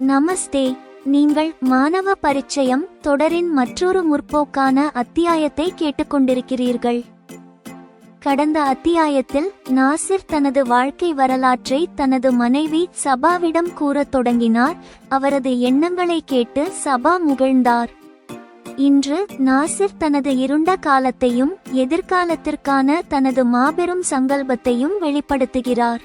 நமஸ்தே. நீங்கள் மாணவ பரிச்சயம் தொடரின் மற்றொரு முற்போக்கான அத்தியாயத்தை கேட்டுக்கொண்டிருக்கிறீர்கள். கடந்த அத்தியாயத்தில் நாசிர் தனது வாழ்க்கை வரலாற்றை தனது மனைவி சபாவிடம் கூறத் தொடங்கினார். அவரது எண்ணங்களை கேட்டு சபா முகிழ்ந்தார். இன்று நாசிர் தனது இருண்ட காலத்தையும் எதிர்காலத்திற்கான தனது மாபெரும் சங்கல்பத்தையும் வெளிப்படுத்துகிறார்.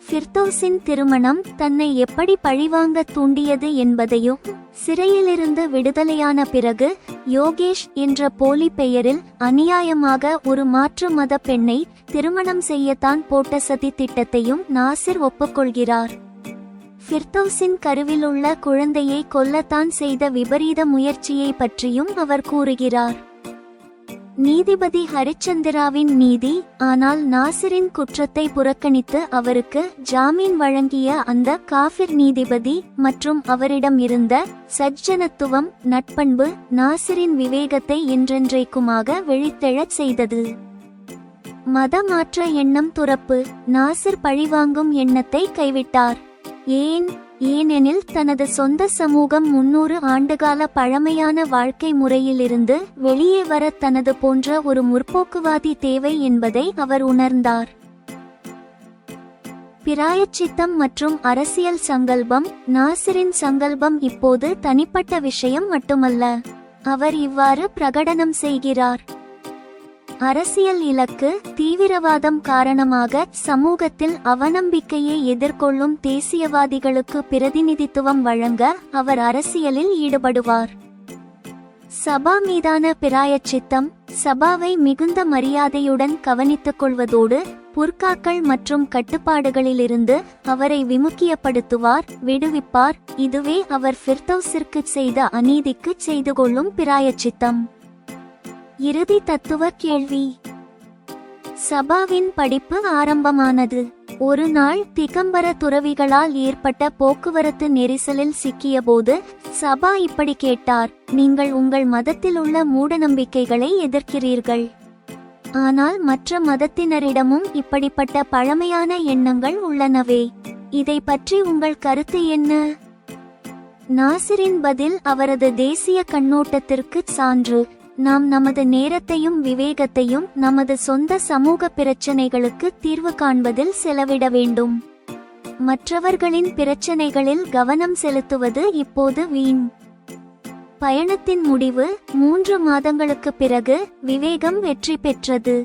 ஃபிர்தௌஸின் திருமணம் தன்னை எப்படி பழிவாங்க தூண்டியது என்பதையும், சிறையிலிருந்து விடுதலையான பிறகு யோகேஷ் என்ற போலி பெயரில் அநியாயமாக ஒரு மாற்று மத பெண்ணை திருமணம் செய்யத்தான் போட்ட சதி திட்டத்தையும் நாசிர் ஒப்புக்கொள்கிறார். ஃபிர்தௌஸின் கருவிலுள்ள குழந்தையை கொல்லத்தான் செய்த விபரீத முயற்சியை பற்றியும் அவர் கூறுகிறார். நீதிபதி ஹரிச்சந்திராவின் நீதி, ஆனால் நாசிரின் குற்றத்தை புறக்கணித்து அவருக்கு ஜாமீன் வழங்கிய அந்த காஃபிர் நீதிபதி மற்றும் அவரிடம் இருந்த சஜ்ஜனத்துவம், நட்பண்பு நாசிரின் விவேகத்தை என்றென்றைக்குமாக விழித்தெழச் செய்தது. மதமாற்ற எண்ணம் துறப்பு. நாசிர் பழிவாங்கும் எண்ணத்தை கைவிட்டார். ஏனெனில் தனது சொந்த சமூகம் 300 ஆண்டுகால பழமையான வாழ்க்கை முறையிலிருந்து வெளியே வர தனது போன்ற ஒரு முற்போக்குவாதி தேவை என்பதை அவர் உணர்ந்தார். பிராயச்சித்தம் மற்றும் அரசியல் சங்கல்பம். நாசிரின் சங்கல்பம் இப்போது தனிப்பட்ட விஷயம் மட்டுமல்ல. அவர் இவ்வாறு பிரகடனம் செய்கிறார். அரசியல் இலக்கு, தீவிரவாதம் காரணமாக சமூகத்தில் அவநம்பிக்கையை எதிர்கொள்ளும் தேசியவாதிகளுக்கு பிரதிநிதித்துவம் வழங்க அவர் அரசியலில் ஈடுபடுவார். சபா மீதான பிராயச்சித்தம். சபாவை மிகுந்த மரியாதையுடன் கவனித்துக் கொள்வதோடு புர்காக்கள் மற்றும் கட்டுப்பாடுகளிலிருந்து அவரை விமுக்கியப்படுத்துவார், விடுவிப்பார். இதுவே அவர் ஃபிர்தௌஸிற்கு செய்த அநீதிக்கு செய்து கொள்ளும் பிராயச்சித்தம். இறுதி தத்துவ கேள்வி. சபாவின் படிப்பு ஆரம்பமானது. ஒரு நாள் திகம்பர துறவிகளால் ஏற்பட்ட போக்குவரத்து நெரிசலில் சிக்கியபோது சபா இப்படி கேட்டார்: நீங்கள் உங்கள் மதத்தில் உள்ள மூடநம்பிக்கைகளை எதிர்க்கிறீர்கள், ஆனால் மற்ற மதத்தினரிடமும் இப்படிப்பட்ட பழமையான எண்ணங்கள் உள்ளனவே, இதை பற்றி உங்கள் கருத்து என்ன? நாசிரின் பதில் அவரது தேசிய கண்ணோட்டத்திற்கு சான்று. நாம் நமது நேரத்தையும் விவேகத்தையும் நமது சொந்த சமூக பிரச்சனைகளுக்கு தீர்வு காண்பதில் செலவிட வேண்டும். மற்றவர்களின் பிரச்சனைகளில் கவனம் செலுத்துவது இப்போது வீண். பயணத்தின் முடிவு. 3 மாதங்களுக்கு பிறகு விவேகம் வெற்றி பெற்றது.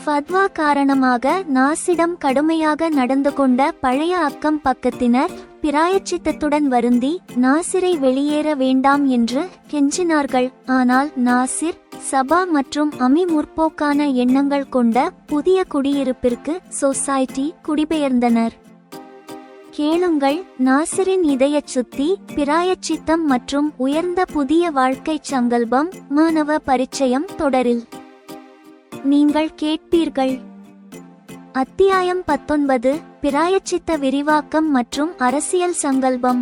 ஃபத்வா காரணமாக நாசிடம் கடுமையாக நடந்து கொண்ட பழைய அக்கம் பக்கத்தினர் பிராயச்சித்தத்துடன் வருந்தி நாசிரை வெளியேற வேண்டாம் என்று கெஞ்சினார்கள். ஆனால் நாசிர், சபா மற்றும் அமி முற்போக்கான எண்ணங்கள் கொண்ட புதிய குடியிருப்பிற்கு சொசைட்டி குடிபெயர்ந்தனர். கேளுங்கள், நாசிரின் இதயச் சுத்தி, பிராயச்சித்தம் மற்றும் உயர்ந்த புதிய வாழ்க்கை சங்கல்பம். மாணவ பரிச்சயம் தொடரில் நீங்கள் கேட்பீர்கள். அத்தியாயம் 19. பிராயச்சித்த விரிவாக்கம் மற்றும் அரசியல் சங்கல்பம்.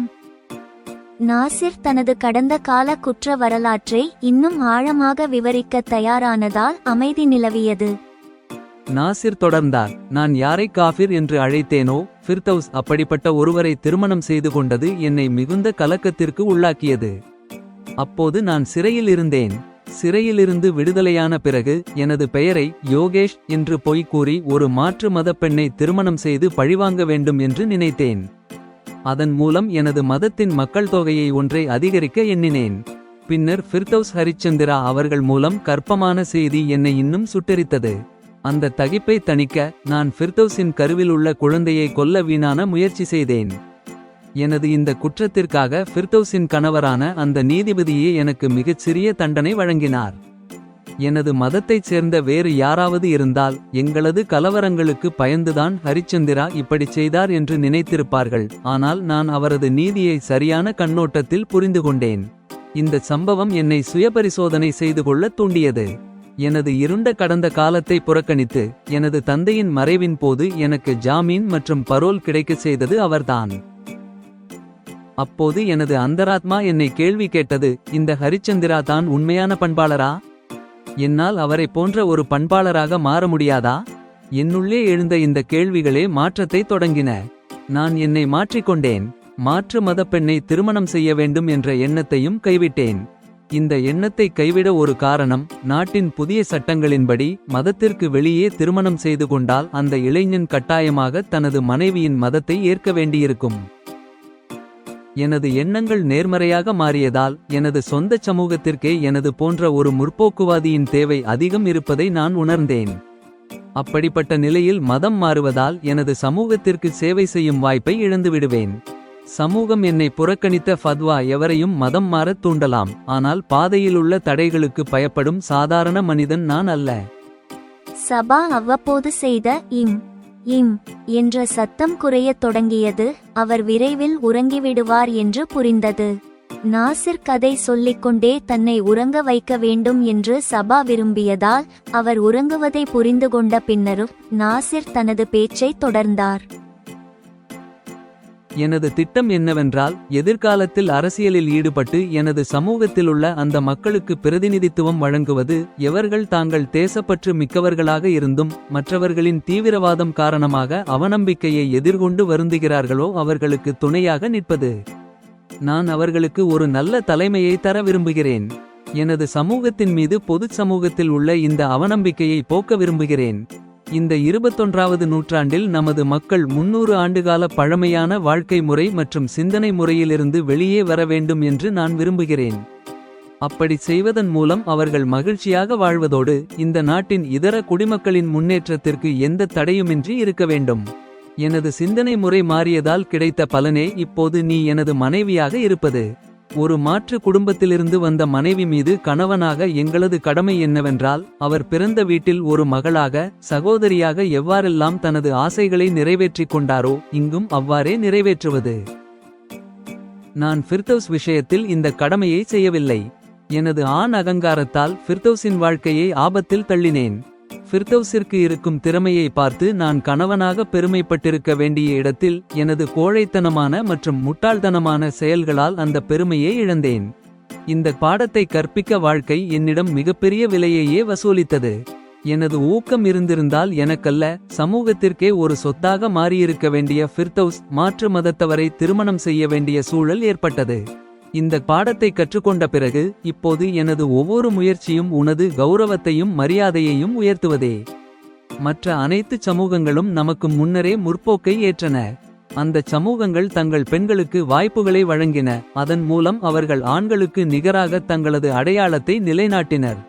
நாசிர் தனது கடந்த கால குற்ற வரலாற்றை இன்னும் ஆழமாக விவரிக்க தயாரானதால் அமைதி நிலவியது. நாசிர் தொடர்ந்தார்: நான் யாரை காஃபிர் என்று அழைத்தேனோ, ஃபிர்தௌஸ் அப்படிப்பட்ட ஒருவரை திருமணம் செய்து கொண்டது என்னை மிகுந்த கலக்கத்திற்கு உள்ளாக்கியது. அப்போது நான் சிறையில் இருந்தேன். சிறையிலிருந்து விடுதலையான பிறகு எனது பெயரை யோகேஷ் என்று பொய் கூறி ஒரு மாற்று மத பெண்ணை திருமணம் செய்து பழிவாங்க வேண்டும் என்று நினைத்தேன். அதன் மூலம் எனது மதத்தின் மக்கள் தொகையை ஒன்றை அதிகரிக்க எண்ணினேன். பின்னர் ஃபிர்தௌஸ் ஹரிச்சந்திரா அவர்கள் மூலம் கற்பமான செய்தி என்னை இன்னும் சுட்டெரித்தது. அந்த தகிப்பை தணிக்க நான் ஃபிர்தௌஸின் கருவில் உள்ள குழந்தையை கொல்ல வீணான முயற்சி செய்தேன். எனது இந்த குற்றத்திற்காக ஃபிர்தௌஸின் கணவரான அந்த நீதிபதியே எனக்கு மிகச் சிறிய தண்டனை வழங்கினார். எனது மதத்தைச் சேர்ந்த வேறு யாராவது இருந்தால் எங்களது கலவரங்களுக்கு பயந்துதான் ஹரிச்சந்திரா இப்படி செய்தார் என்று நினைத்திருப்பார்கள். ஆனால் நான் அவரது நீதியை சரியான கண்ணோட்டத்தில் புரிந்து கொண்டேன். இந்த சம்பவம் என்னை சுயபரிசோதனை செய்து கொள்ள தூண்டியது. எனது இருண்ட கடந்த காலத்தை புறக்கணித்து எனது தந்தையின் மறைவின் போது எனக்கு ஜாமீன் மற்றும் பரோல் கிடைக்கச் செய்தது அவர்தான். அப்போது எனது அந்தராத்மா என்னை கேள்வி கேட்டது: இந்த ஹரிச்சந்திரா தான் உண்மையான பண்பாளரா? என்னால் அவரை போன்ற ஒரு பண்பாளராக மாற முடியாதா? என்னுள்ளே எழுந்த இந்த கேள்விகளே மாற்றத்தை தொடங்கின. நான் என்னை மாற்றிக்கொண்டேன். மாற்று மத பெண்ணை திருமணம் செய்ய வேண்டும் என்ற எண்ணத்தையும் கைவிட்டேன். இந்த எண்ணத்தை கைவிட ஒரு காரணம், நாட்டின் புதிய சட்டங்களின்படி மதத்திற்கு வெளியே திருமணம் செய்து கொண்டால் அந்த இளைஞன் கட்டாயமாக தனது மனைவியின் மதத்தை ஏற்க வேண்டியிருக்கும். எனது எண்ணங்கள் நேர்மறையாக மாறியதால் எனது சொந்த சமூகத்திற்கே எனது போன்ற ஒரு முற்போக்குவாதியின் தேவை அதிகம் இருப்பதை நான் உணர்ந்தேன். அப்படிப்பட்ட நிலையில் மதம் மாறுவதால் எனது சமூகத்திற்கு சேவை செய்யும் வாய்ப்பை இழந்துவிடுவேன். சமூகம் என்னை புறக்கணித்த ஃபத்வா எவரையும் மதம் மாறத் தூண்டலாம், ஆனால் பாதையிலுள்ள தடைகளுக்கு பயப்படும் சாதாரண மனிதன் நான் அல்ல. சபா அவ்வப்போது செய்த இம் இம் என்ற சத்தம் குறையத் தொடங்கியது. அவர் விரைவில் உறங்கிவிடுவார் என்று புரிந்தது. நாசிர் கதை சொல்லிக்கொண்டே தன்னை உறங்க வைக்க வேண்டும் என்று சபா விரும்பியதால் அவர் உறங்குவதை புரிந்து கொண்ட பின்னரும் நாசிர் தனது பேச்சை தொடர்ந்தார். எனது திட்டம் என்னவென்றால், எதிர்காலத்தில் அரசியலில் ஈடுபட்டு எனது சமூகத்திலுள்ள அந்த மக்களுக்கு பிரதிநிதித்துவம் வழங்குவது. எவர்கள் தாங்கள் தேசப்பற்று மிக்கவர்களாக இருந்தும் மற்றவர்களின் தீவிரவாதம் காரணமாக அவநம்பிக்கையை எதிர்கொண்டு வருந்துகிறார்களோ அவர்களுக்கு துணையாக நிற்பது. நான் அவர்களுக்கு ஒரு நல்ல தலைமையை தர விரும்புகிறேன். எனது சமூகத்தின் மீது பொதுச் சமூகத்தில் உள்ள இந்த அவநம்பிக்கையை போக்க விரும்புகிறேன். இந்த 21வது நூற்றாண்டில் நமது மக்கள் 300 ஆண்டுகால பழமையான வாழ்க்கை முறை மற்றும் சிந்தனை முறையிலிருந்து வெளியே வர வேண்டும் என்று நான் விரும்புகிறேன். அப்படி செய்வதன் மூலம் அவர்கள் மகிழ்ச்சியாக வாழ்வதோடு இந்த நாட்டின் இதர குடிமக்களின் முன்னேற்றத்திற்கு எந்த தடையுமின்றி இருக்க வேண்டும். எனது சிந்தனை முறை மாறியதால் கிடைத்த பலனே இப்போது நீ எனது மனைவியாக இருப்பது. ஒரு மாற்று குடும்பத்திலிருந்து வந்த மனைவி மீது கணவனாக எங்களது கடமை என்னவென்றால், அவர் பிறந்த வீட்டில் ஒரு மகளாக, சகோதரியாக எவ்வாறெல்லாம் தனது ஆசைகளை நிறைவேற்றிக் கொண்டாரோ இங்கும் அவ்வாறே நிறைவேற்றுவது. நான் ஃபிர்தௌஸ் விஷயத்தில் இந்த கடமையை செய்யவில்லை. எனது ஆண் அகங்காரத்தால் ஃபிர்தௌஸின் வாழ்க்கையை ஆபத்தில் தள்ளினேன். ஃபிர்தௌஸிற்கு இருக்கும் திறமையை பார்த்து நான் கணவனாக பெருமைப்பட்டிருக்க வேண்டிய இடத்தில் எனது கோழைத்தனமான மற்றும் முட்டாள்தனமான செயல்களால் அந்த பெருமையை இழந்தேன். இந்த பாடத்தை கற்பிக்க வாழ்க்கை என்னிடம் மிகப்பெரிய விலையையே வசூலித்தது. எனது ஊக்கம் இருந்திருந்தால் எனக்கல்ல, சமூகத்திற்கே ஒரு சொத்தாக மாறியிருக்க வேண்டிய ஃபிர்தௌஸ் மாற்று மதத்தவரை திருமணம் செய்ய வேண்டிய சூழல் ஏற்பட்டது. இந்த பாடத்தை கற்றுக்கொண்ட பிறகு இப்போது எனது ஒவ்வொரு முயற்சியும் உனது கௌரவத்தையும் மரியாதையையும் உயர்த்துவதே. மற்ற அனைத்து சமூகங்களும் நமக்கு முன்னரே முற்போக்கை ஏற்றன. அந்த சமூகங்கள் தங்கள் பெண்களுக்கு வாய்ப்புகளை வழங்கின. அதன் மூலம் அவர்கள் ஆண்களுக்கு நிகராக தங்களது அடையாளத்தை நிலைநாட்டினர்.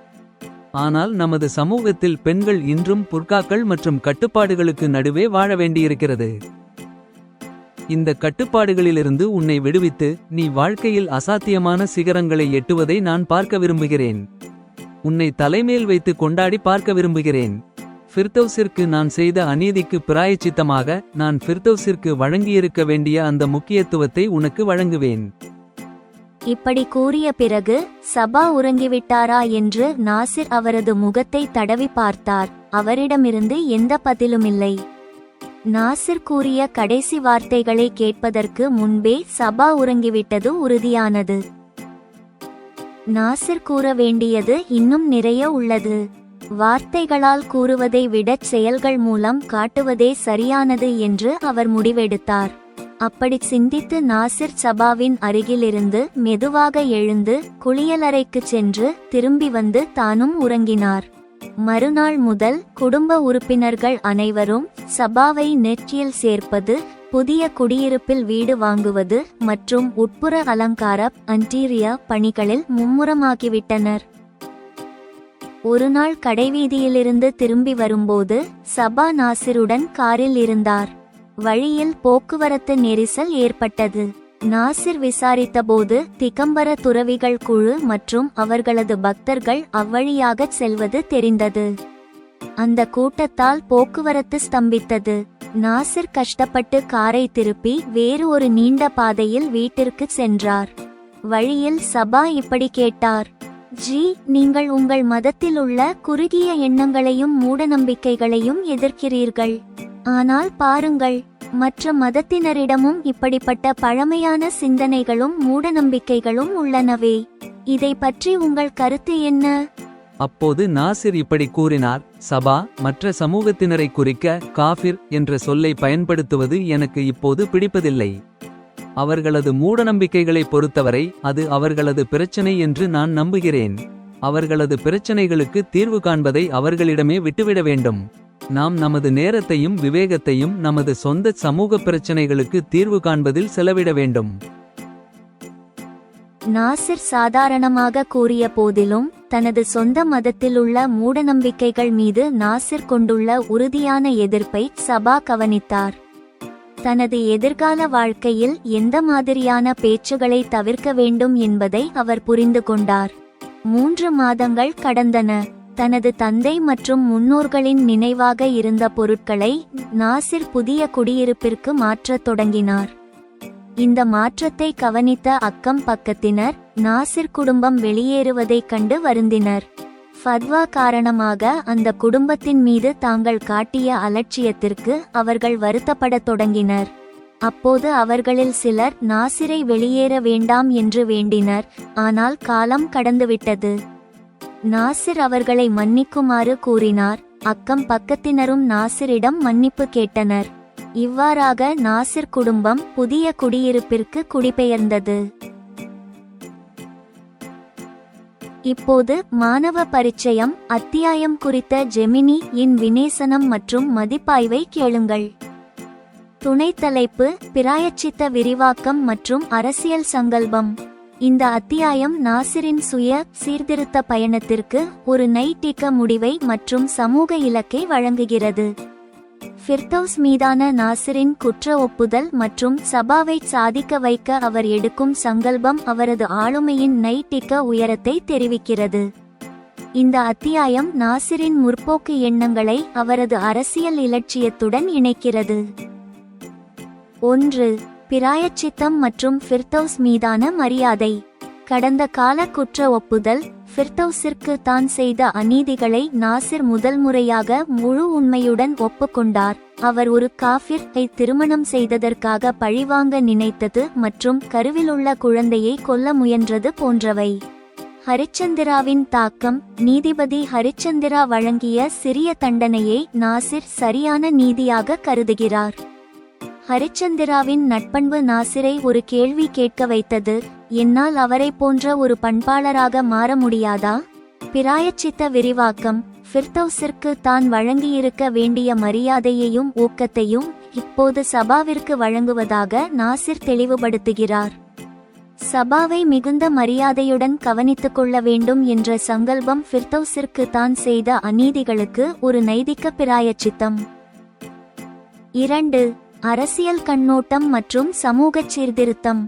ஆனால் நமது சமூகத்தில் பெண்கள் இன்றும் புர்காக்கள் மற்றும் கட்டுப்பாடுகளுக்கு நடுவே வாழ வேண்டியிருக்கிறது. இந்த கட்டுப்பாடுகளிலிருந்து உன்னை விடுவித்து நீ வாழ்க்கையில் அசாத்தியமான சிகரங்களை எட்டுவதை நான் பார்க்க விரும்புகிறேன். உன்னை தலைமேல் வைத்து கொண்டாடி பார்க்க விரும்புகிறேன். ஃபிர்தௌஸிற்கு நான் செய்த அநீதிக்கு பிராயச்சித்தமாக நான் ஃபிர்தௌஸிற்கு வழங்கியிருக்க வேண்டிய அந்த முக்கியத்துவத்தை உனக்கு வழங்குவேன். இப்படி கூறிய பிறகு சபா உறங்கிவிட்டாரா என்று நாசிர் அவரது முகத்தை தடவி பார்த்தார். அவரிடமிருந்து எந்த பதிலுமில்லை. நாசிர் கூறிய கடைசி வார்த்தைகளை கேட்பதற்கு முன்பே சபா உறங்கிவிட்டது உறுதியானது. நாசிர் கூற வேண்டியது இன்னும் நிறைய உள்ளது. வார்த்தைகளால் கூறுவதை விடச் செயல்கள் மூலம் காட்டுவதே சரியானது என்று அவர் முடிவெடுத்தார். அப்படி சிந்தித்து நாசிர் சபாவின் அருகிலிருந்து மெதுவாக எழுந்து குளியலறைக்குச் சென்று திரும்பி வந்து தானும் உறங்கினார். மறுநாள் முதல் குடும்ப உறுப்பினர்கள் அனைவரும் சபாவை நெற்றியில் சேர்ப்பது, புதிய குடியிருப்பில் வீடு வாங்குவது மற்றும் உட்புற அலங்கார அன்டீரியர் பணிகளில் மும்முரமாகிவிட்டனர். ஒருநாள் கடைவீதியிலிருந்து திரும்பி வரும்போது சபா நாசிருடன் காரில் இருந்தார். வழியில் போக்குவரத்து நெரிசல் ஏற்பட்டது. நாசிர் விசாரித்தபோது திகம்பர துறவிகள் குழு மற்றும் அவர்களது பக்தர்கள் அவ்வழியாகச் செல்வது தெரிந்தது. அந்த கூட்டத்தால் போக்குவரத்து ஸ்தம்பித்தது. நாசிர் கஷ்டப்பட்டு காரை திருப்பி வேறு ஒரு நீண்ட பாதையில் வீட்டிற்கு சென்றார். வழியில் சபா இப்படி கேட்டார்: ஜி, நீங்கள் உங்கள் மதத்தில் உள்ள குறுகிய எண்ணங்களையும் மூடநம்பிக்கைகளையும் எதிர்க்கிறீர்கள். ஆனால் பாருங்கள், மற்ற மதத்தினரிடமும் இப்படிப்பட்ட பழமையான சிந்தனைகளும் மூடநம்பிக்கைகளும் உள்ளனவே. இதை பற்றி உங்கள் கருத்து என்ன? அப்போது நாசிர் இப்படி கூறினார்: சபா, மற்ற சமூகத்தினரை குறிக்க காஃபிர் என்ற சொல்லை பயன்படுத்துவது எனக்கு இப்போது பிடிப்பதில்லை. அவர்களது மூடநம்பிக்கைகளை பொறுத்தவரை அது அவர்களது பிரச்சனை என்று நான் நம்புகிறேன். அவர்களது பிரச்சனைகளுக்கு தீர்வு காண்பதை அவர்களிடமே விட்டுவிட வேண்டும். நாம் நமது நேரத்தையும் விவேகத்தையும் நமது சொந்த சமூக பிரச்சனைகளுக்கு தீர்வு காண்பதில் செலவிட வேண்டும். நாசிர் சாதாரணமாக கூறிய போதிலும் தனது சொந்த மதத்திலுள்ள மூடநம்பிக்கைகள் மீது நாசிர் கொண்டுள்ள உறுதியான எதிர்ப்பை சபா கவனித்தார். தனது எதிர்கால வாழ்க்கையில் எந்த மாதிரியான பேச்சுகளை தவிர்க்க வேண்டும் என்பதை அவர் புரிந்து கொண்டார். 3 மாதங்கள் கடந்தன. தனது தந்தை மற்றும் முன்னோர்களின் நினைவாக இருந்த பொருட்களை நாசிர் புதிய குடியிருப்பிற்கு மாற்றத் தொடங்கினார். இந்த மாற்றத்தை கவனித்த அக்கம் பக்கத்தினர் நாசிர் குடும்பம் வெளியேறுவதைக் கண்டு வருந்தினர். ஃபத்வா காரணமாக அந்த குடும்பத்தின் மீது தாங்கள் காட்டிய அலட்சியத்திற்கு அவர்கள் வருத்தப்படத் தொடங்கினர். அப்போது அவர்களில் சிலர் நாசிரை வெளியேற வேண்டாம் என்று வேண்டினர். ஆனால் காலம் கடந்துவிட்டது. நாசிர் அவர்களை மன்னிக்குமாறு கூறினார். அக்கம் பக்கத்தினரும் நாசிரிடம் மன்னிப்பு கேட்டனர். இவ்வாறாக நாசிர் குடும்பம் புதிய குடியிருப்பிற்கு குடிபெயர்ந்தது. இப்போது மாணவ பரிச்சயம் அத்தியாயம் குறித்த ஜெமினி இன் விமேசனம் மற்றும் மதிப்பாய்வை கேளுங்கள். துணைத் தலைப்பு பிராயச்சித்த விரிவாக்கம் மற்றும் அரசியல் சங்கல்பம். இந்த அத்தியாயம் நாசிரின் சுய சீர்திருத்த பயணத்திற்கு ஒரு நைட்டிக முடிவை மற்றும் சமூக இலக்கை வழங்குகிறது. ஃபிர்தௌஸ் மீதான நாசிரின் குற்ற ஒப்புதல் மற்றும் சபாவை சாதிக்க வைக்க அவர் எடுக்கும் சங்கல்பம் அவரது ஆளுமையின் நைட்டிக உயரத்தை தெரிவிக்கிறது. இந்த அத்தியாயம் நாசிரின் முற்போக்கு எண்ணங்களை அவரது அரசியல் இலட்சியத்துடன் இணைக்கிறது. 1. பிராயச்சித்தம் மற்றும் ஃபிர்தௌஸ் மீதான மரியாதை. கடந்த கால குற்ற ஒப்புதல். ஃபிர்தௌஸிற்கு தான் செய்த அநீதிகளை நாசிர் முதல் முறையாக முழு உண்மையுடன் ஒப்புக்கொண்டார். அவர் ஒரு காஃபிர்-ஐ திருமணம் செய்ததற்காக பழிவாங்க நினைத்தது மற்றும் கருவிலுள்ள குழந்தையை கொல்ல முயன்றது போன்றவை. ஹரிச்சந்திராவின் தாக்கம். நீதிபதி ஹரிச்சந்திரா வழங்கிய சிறிய தண்டனையை நாசிர் சரியான நீதியாக கருதுகிறார். ஹரிச்சந்திராவின் நட்பண்பு நாசிரை ஒரு கேள்வி கேட்க வைத்தது. என்னால் அவரை போன்ற ஒரு பண்பாளராக மாற முடியாதா? பிராயச்சித்த விரிவாக்கம். ஃபிர்தௌஸிற்கு தான் வழங்கியிருக்க வேண்டிய மரியாதையையும் ஊக்கத்தையும் இப்போது சபாவிற்கு வழங்குவதாக நாசிர் தெளிவுபடுத்துகிறார். சபாவை மிகுந்த மரியாதையுடன் கவனித்துக் கொள்ள வேண்டும் என்ற சங்கல்பம் ஃபிர்தௌஸிற்கு தான் செய்த அநீதிகளுக்கு ஒரு நைதிக பிராயச்சித்தம். 2. அரசியல் கண்ணோட்டம் மற்றும் சமூக சீர்திருத்தம்.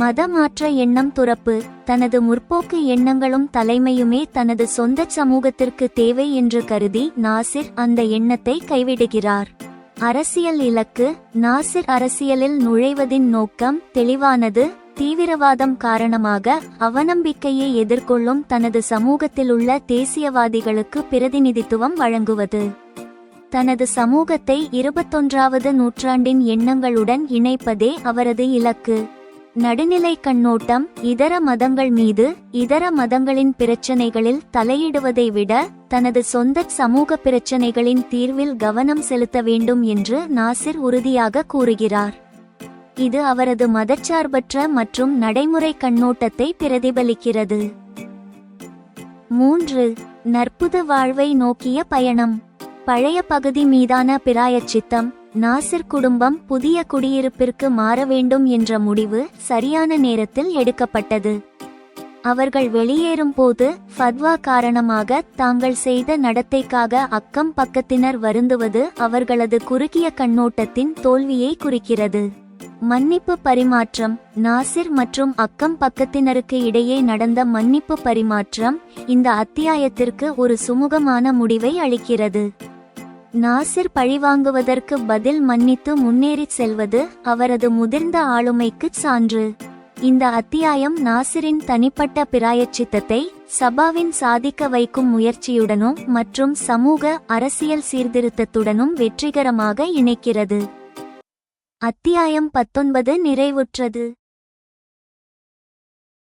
மத மாற்ற எண்ணம் துறப்பு. தனது முற்போக்கு எண்ணங்களும் தலைமையுமே தனது சொந்த சமூகத்திற்கு தேவை என்று கருதி நாசிர் அந்த எண்ணத்தை கைவிடுகிறார். அரசியல் இலக்கு. நாசிர் அரசியலில் நுழைவதின் நோக்கம் தெளிவானது. தீவிரவாதம் காரணமாக அவநம்பிக்கையை எதிர்கொள்ளும் தனது சமூகத்திலுள்ள தேசியவாதிகளுக்கு பிரதிநிதித்துவம் வழங்குவது. தனது சமூகத்தை 21வது நூற்றாண்டின் எண்ணங்களுடன் இணைப்பதே அவரது இலக்கு. நடுநிலை கண்ணோட்டம். இதர மதங்கள் மீது இதர மதங்களின் பிரச்சனைகளில் தலையிடுவதை விட தனது சொந்த சமூக பிரச்சனைகளின் தீர்வில் கவனம் செலுத்த வேண்டும் என்று நாசிர் உறுதியாக கூறுகிறார். இது அவரது மதச்சார்பற்ற மற்றும் நடைமுறை கண்ணோட்டத்தை பிரதிபலிக்கிறது. 3. நற்புத வாழ்வை நோக்கிய பயணம். பழைய பகுதி மீதான பிராயச்சித்தம். நாசிர் குடும்பம் புதிய குடியிருப்பிற்கு மாற வேண்டும் என்ற முடிவு சரியான நேரத்தில் எடுக்கப்பட்டது. அவர்கள் வெளியேறும் போது ஃபத்வா காரணமாக தாங்கள் செய்த நடத்தைக்காக அக்கம் பக்கத்தினர் வருந்துவது அவர்களது குறுகிய கண்ணோட்டத்தின் தோல்வியை குறிக்கிறது. மன்னிப்பு பரிமாற்றம். நாசிர் மற்றும் அக்கம் பக்கத்தினருக்கு இடையே நடந்த மன்னிப்பு பரிமாற்றம் இந்த அத்தியாயத்திற்கு ஒரு சுமூகமான முடிவை அளிக்கிறது. நாசிர் பழிவாங்குவதற்கு பதில் மன்னித்து முன்னேறிச் செல்வது அவரது முதிர்ந்த ஆளுமைக்கு சான்று. இந்த அத்தியாயம் நாசிரின் தனிப்பட்ட பிராயச்சித்தத்தை சபாவின் சாதிக்க வைக்கும் முயற்சியுடனும் மற்றும் சமூக அரசியல் சீர்திருத்தத்துடனும் வெற்றிகரமாக இணைக்கிறது. அத்தியாயம் 19 நிறைவுற்றது.